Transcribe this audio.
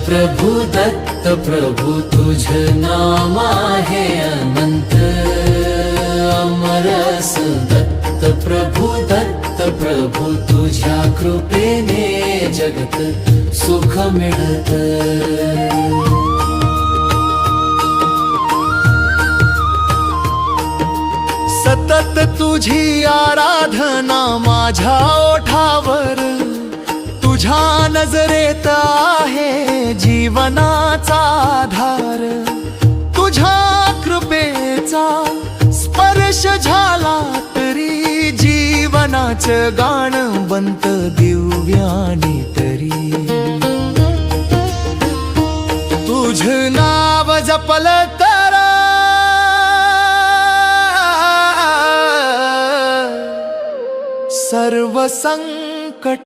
प्रभु दत्त प्रभु तुझ नाम आहे अनंत अमरस दत्त प्रभु तुझ्या कृपेने जगत सुख मिळत। सतत तुझी आराधना माझ्या ओठावर, तुझ्या नजरेत आहे जीवनाचा आधार। तुझ्या कृपेचा स्पर्श झाला तरी जीवनाचं गाणं बनत दिव्याने